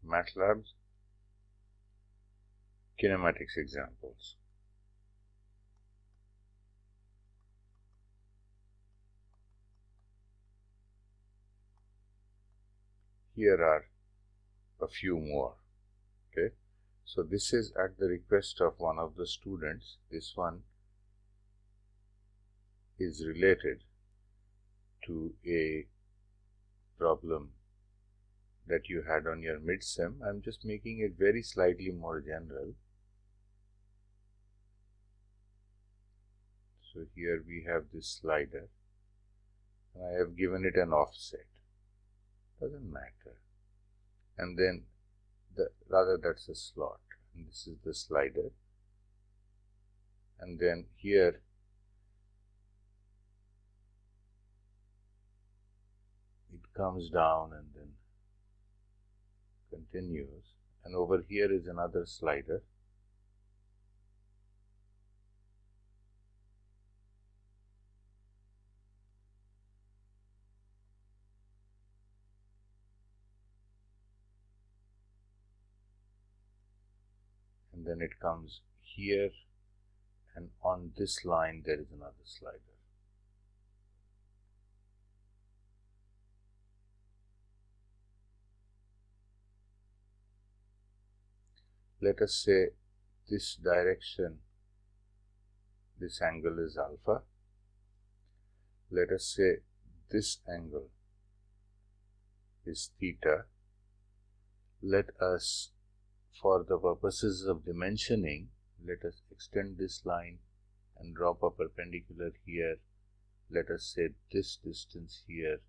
MATLAB kinematics examples. Here are a few more. Okay, so this is at the request of one of the students. This one is related to a problem that you had on your mid-sem. I'm just making it very slightly more general. So here we have this slider, and I have given it an offset. Doesn't matter. And then that's a slot, and this is the slider. And then here it comes down and then continues, and over here is another slider. And then it comes here, and on this line there is another slider. Let us say this direction, this angle is alpha. Let us say this angle is theta. Let us, for the purposes of dimensioning, let us extend this line and drop a perpendicular here. Let us say this distance here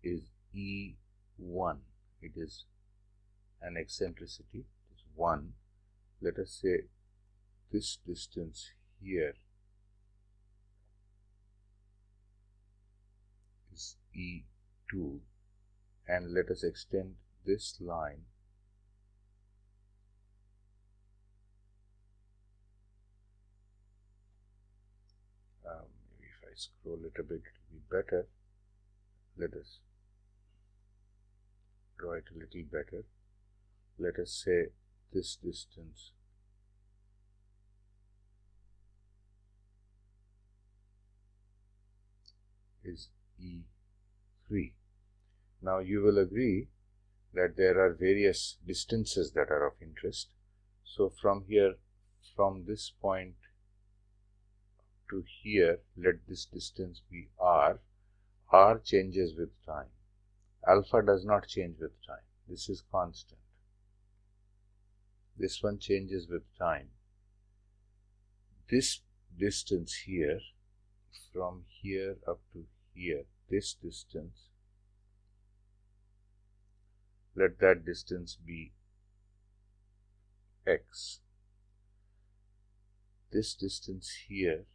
is E1. It is an eccentricity, it is 1. Let us say this distance here is E2, and let us extend this line maybe if I scroll it a bit, it will be better. Let us draw it a little better. Let us say this distance is E3. Now you will agree that there are various distances that are of interest. So from here, from this point to here, let this distance be R. R changes with time. Alpha does not change with time. This is constant. This one changes with time. This distance here, from here up to here, this distance, let that distance be x. This distance here,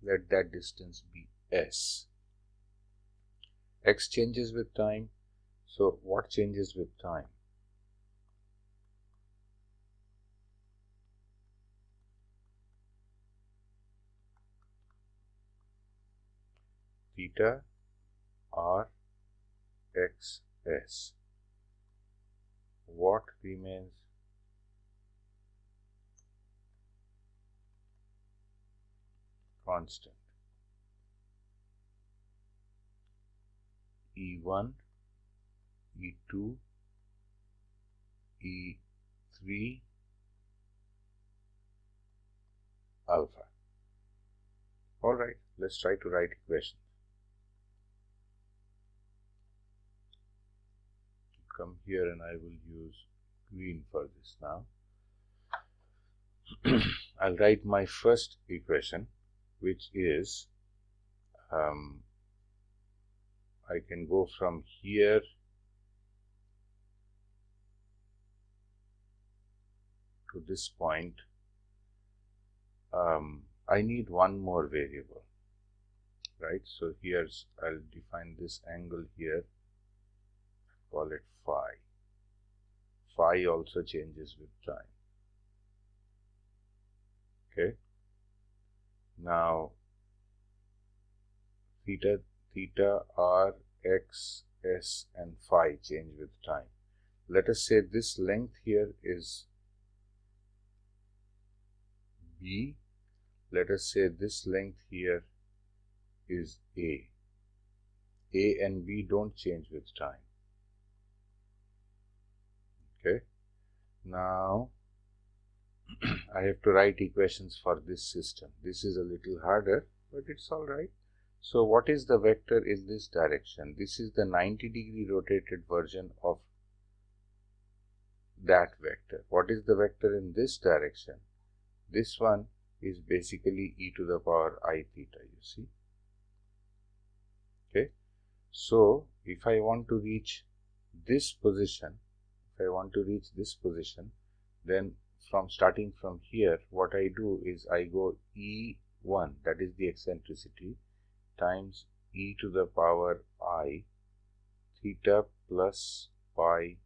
let that distance be s. X changes with time, so what changes with time? Theta r x s. What remains? Constant. E1, E2, E3, alpha. Alright, let's try to write equations. Come here and I will use green for this now. I'll write my first equation, which is I can go from here to this point. I need one more variable, right? So here's, I'll define this angle here, call it phi. Phi also changes with time. Okay. Now theta theta, r, x, s and phi change with time. Let us say this length here is b. Let us say this length here is a. A and b don't change with time. Okay. Now I have to write equations for this system. This is a little harder, but it's all right. So what is the vector in this direction? This is the 90-degree rotated version of that vector. What is the vector in this direction? This one is basically e to the power I theta, you see. Okay. So if I want to reach this position, then starting from here, what I do is I go E1, that is the eccentricity, times e to the power I theta plus pi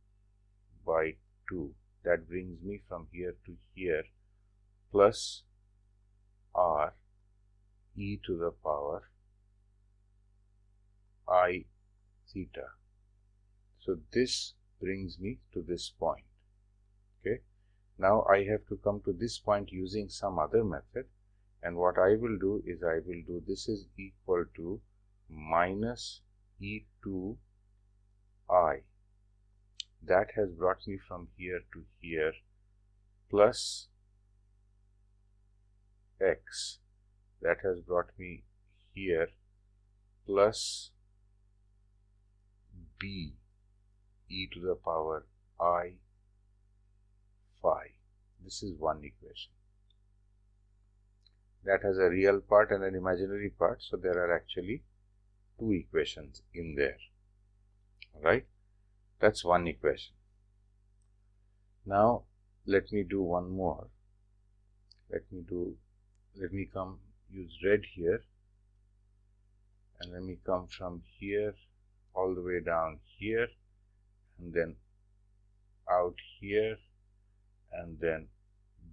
by 2. That brings me from here to here, plus r e to the power I theta. So this brings me to this point. Okay. Now I have to come to this point using some other method, and what I will do is this is equal to minus e2 I. That has brought me from here to here, plus x. That has brought me here, plus b e to the power I phi. This is one equation. That has a real part and an imaginary part, so there are actually two equations in there. Alright, that's one equation. Now let me do one more. Let me use red here, and let me come from here all the way down here, and then out here, and then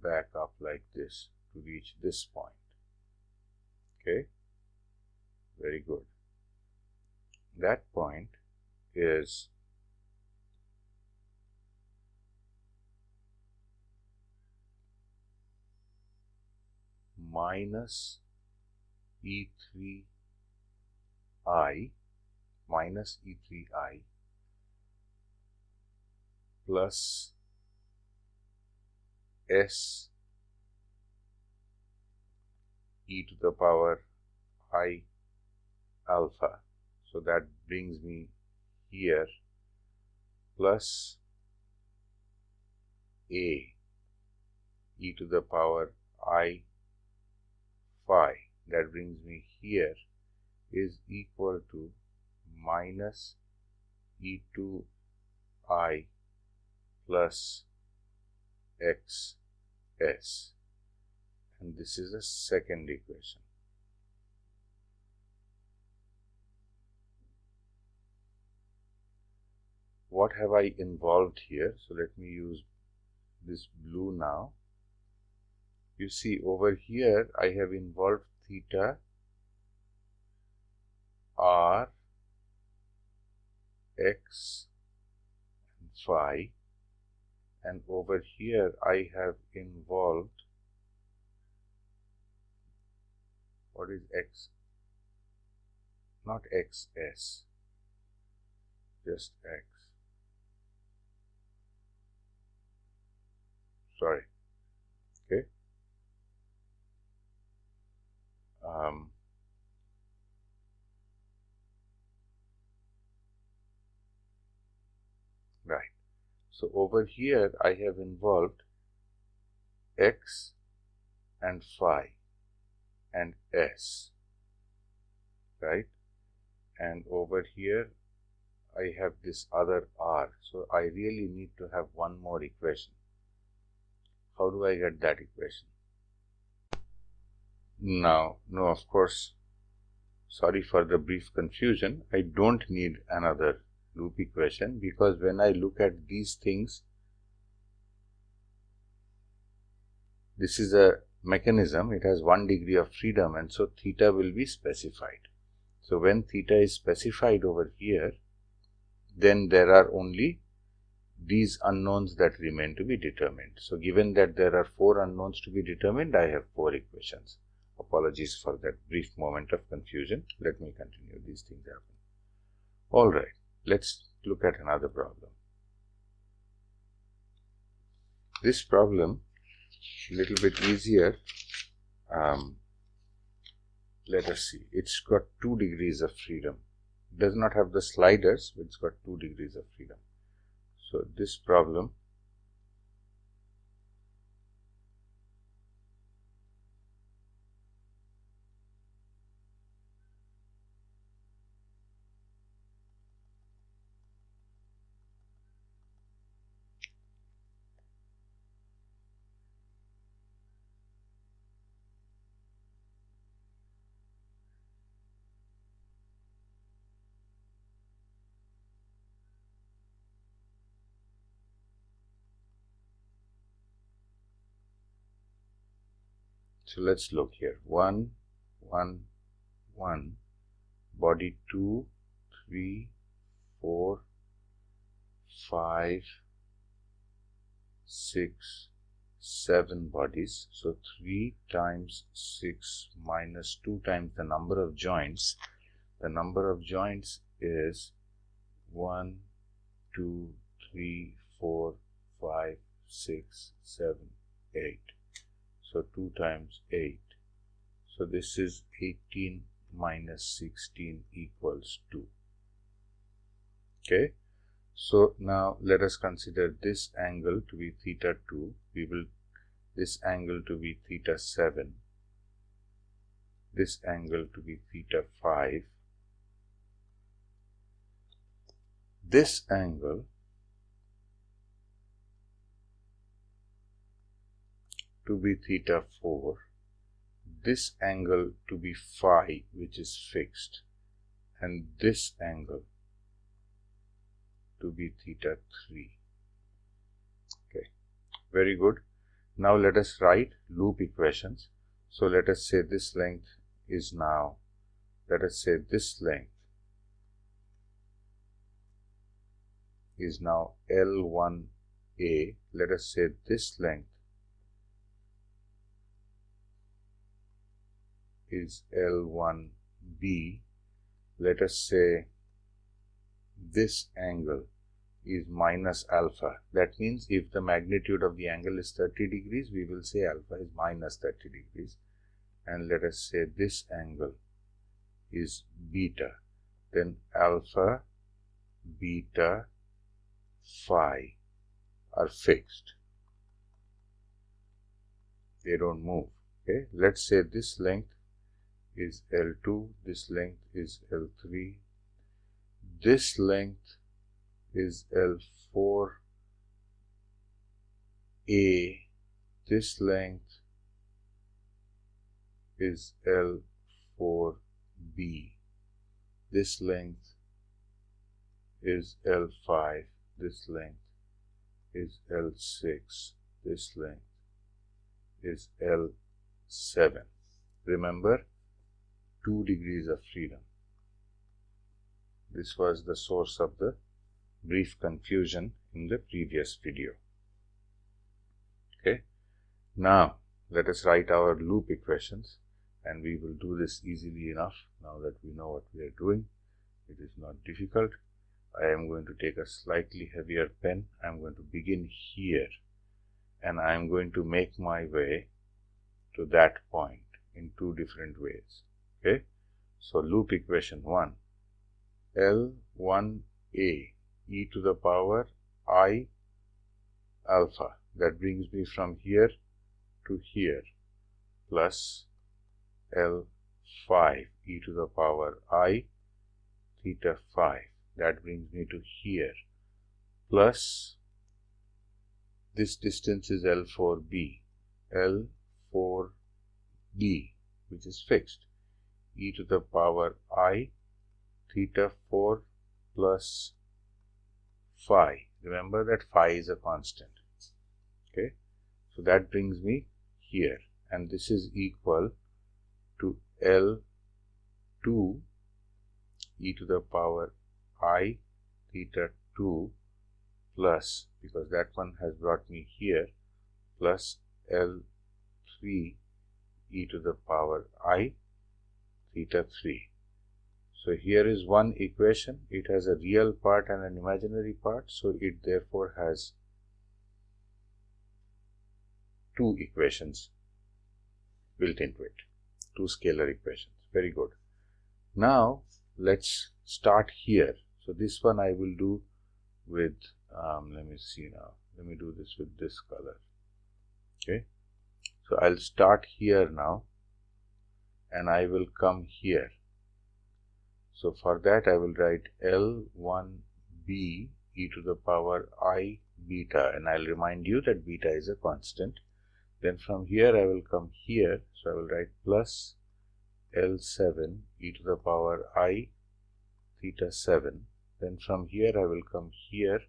back up like this to reach this point. Okay, very good. That point is minus E3I plus S e to the power I alpha. So that brings me here, plus A e to the power I phi. That brings me here, is equal to minus E2I plus XS. And this is the second equation. What have I involved here? So let me use this blue now. You see over here I have involved theta, r, x and phi, and over here I have involved, what is x? Not xs, just x. Sorry. Okay. Right. So over here I have involved x and phi and s, right? And over here I have this other r. So I really need to have one more equation. How do I get that equation? Now, no, of course, sorry for the brief confusion. I don't need another loop equation, because when I look at these things, this is a mechanism, it has 1 degree of freedom, and so theta will be specified. So when theta is specified over here, then there are only these unknowns that remain to be determined. So given that there are 4 unknowns to be determined, I have 4 equations. Apologies for that brief moment of confusion. Let me continue. These things happen. Alright, let's look at another problem. This problem, a little bit easier. Let us see. It's got 2 degrees of freedom. It does not have the sliders, but it's got 2 degrees of freedom. So this problem so let's look here. 1, 1, 1, body 2, 3, 4, 5, 6, 7 bodies. So 3 times 6 minus 2 times the number of joints. The number of joints is 1, 2, 3, 4, 5, 6, 7, 8. So 2 times 8. So this is 18 minus 16 equals 2. Okay. So now let us consider this angle to be theta 2. This angle to be theta 7. This angle to be theta 5. This angle to be theta 4, this angle to be phi, which is fixed, and this angle to be theta 3. Okay, very good. Now let us write loop equations. So let us say this length is now, let us say this length is now L1A. Let us say this length is L1B. Let us say this angle is minus alpha. That means if the magnitude of the angle is 30 degrees, we will say alpha is minus 30 degrees. And let us say this angle is beta. Then alpha, beta, phi are fixed. They don't move. Okay, let's say this length is L2, this length is L3, this length is L4A, this length is L4B, this length is L5, this length is L6, this length is L7. Remember, 2 degrees of freedom. This was the source of the brief confusion in the previous video. Okay, now let us write our loop equations, and we will do this easily enough now that we know what we are doing. It is not difficult. I am going to take a slightly heavier pen. I am going to begin here, and I am going to make my way to that point in 2 different ways. Okay, so loop equation 1, L1A e to the power I alpha, that brings me from here to here, plus L5 e to the power I theta 5, that brings me to here, plus this distance is L4B, L4B, which is fixed, e to the power I theta 4 plus phi. Remember that phi is a constant. Okay, so that brings me here, and this is equal to L2 e to the power I theta 2 plus, because that one has brought me here, plus L3 e to the power I theta 3. So here is one equation. It has a real part and an imaginary part, so it therefore has two equations built into it, two scalar equations. Very good. Now let's start here. So this one I will do with, let me see now, let me do this with this color. Okay, so I'll start here now and I will come here. So for that I will write L1b e to the power I beta, and I'll remind you that beta is a constant. Then from here I will come here, so I will write plus L7 e to the power I theta 7. Then from here I will come here,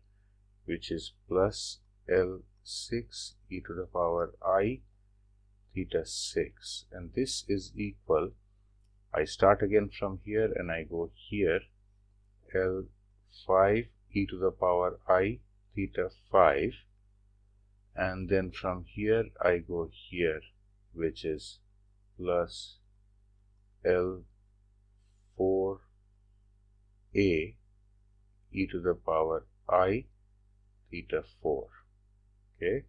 which is plus L6 e to the power I theta 6, and this is equal, I start again from here and I go here, L5 e to the power I theta 5, and then from here I go here, which is plus L4a e to the power I theta 4. Okay.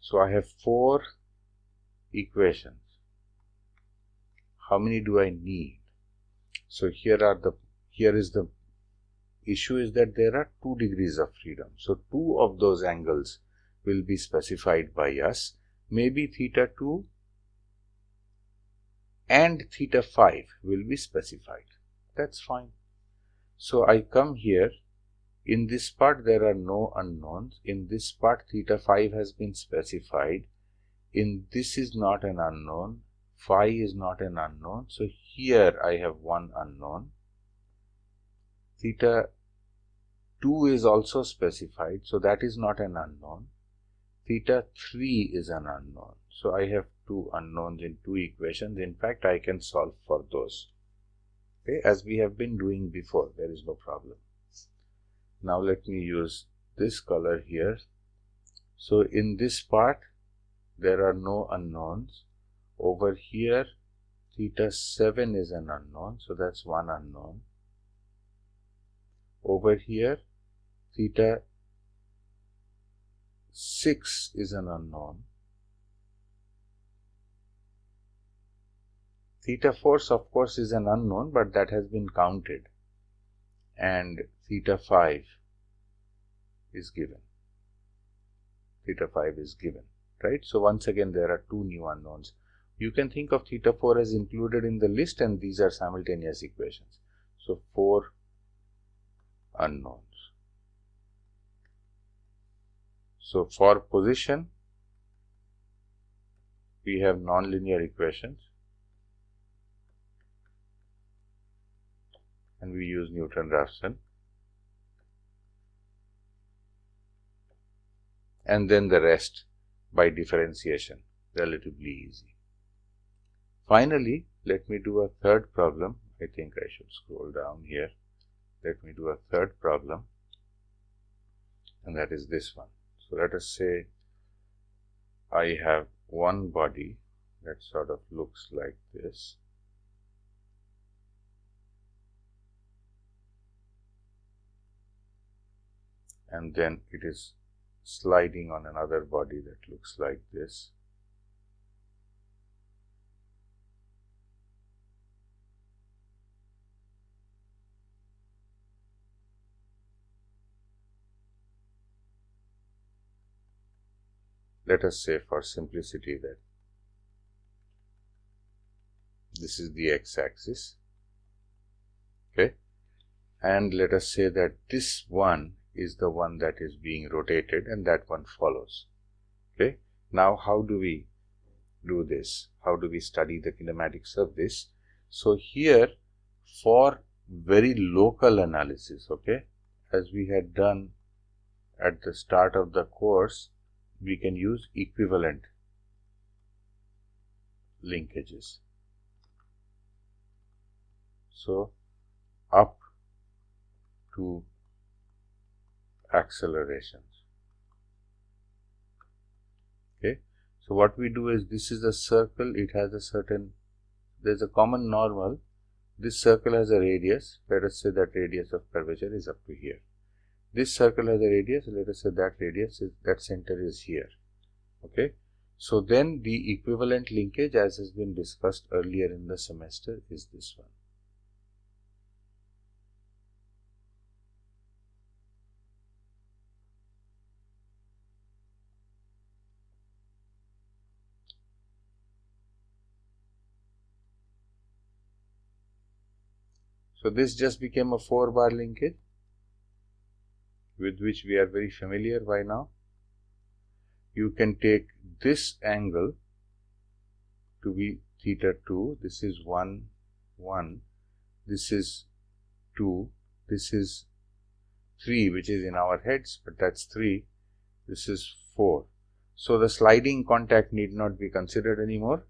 So I have four equations. How many do I need? So here is the issue is that there are 2 degrees of freedom. So 2 of those angles will be specified by us. Maybe theta 2 and theta 5 will be specified. That's fine. So I come here. In this part there are no unknowns. In this part theta 5 has been specified. In this is not an unknown. Phi is not an unknown. So here I have one unknown. Theta 2 is also specified. So that is not an unknown. Theta 3 is an unknown. So I have 2 unknowns in 2 equations. In fact, I can solve for those. Okay, as we have been doing before, there is no problem. Now let me use this color here. So in this part, there are no unknowns. Over here, theta 7 is an unknown, so that's one unknown. Over here, theta 6 is an unknown. Theta 4, of course, is an unknown, but that has been counted. And theta 5 is given. Theta 5 is given, right? So once again, there are 2 new unknowns. You can think of theta 4 as included in the list, and these are simultaneous equations. So 4 unknowns. So for position, we have nonlinear equations, and we use Newton-Raphson. And then the rest by differentiation, relatively easy. Finally, let me do a third problem. I think I should scroll down here. Let me do a third problem, and that is this one. So let us say I have one body that sort of looks like this. And then it is sliding on another body that looks like this. Let us say for simplicity that this is the x-axis, okay, and let us say that this one is the one that is being rotated and that one follows. Okay, now how do we do this? How do we study the kinematics of this? So here, for very local analysis, okay, as we had done at the start of the course, we can use equivalent linkages. So up to accelerations. Okay. So what we do is, this is a circle, it has a certain, there's a common normal. This circle has a radius, let us say that radius of curvature is up to here. This circle has a radius, let us say that radius is, that center is here. Okay. So then the equivalent linkage, as has been discussed earlier in the semester, is this one. So this just became a 4-bar linkage with which we are very familiar by now. You can take this angle to be theta 2, this is 1, 1, this is 2, this is 3, which is in our heads, but that's 3, this is 4. So the sliding contact need not be considered anymore,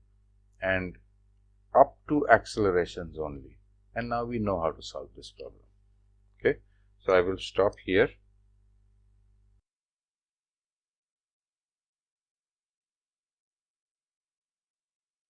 and up to accelerations only. And now we know how to solve this problem. Okay, so I will stop here.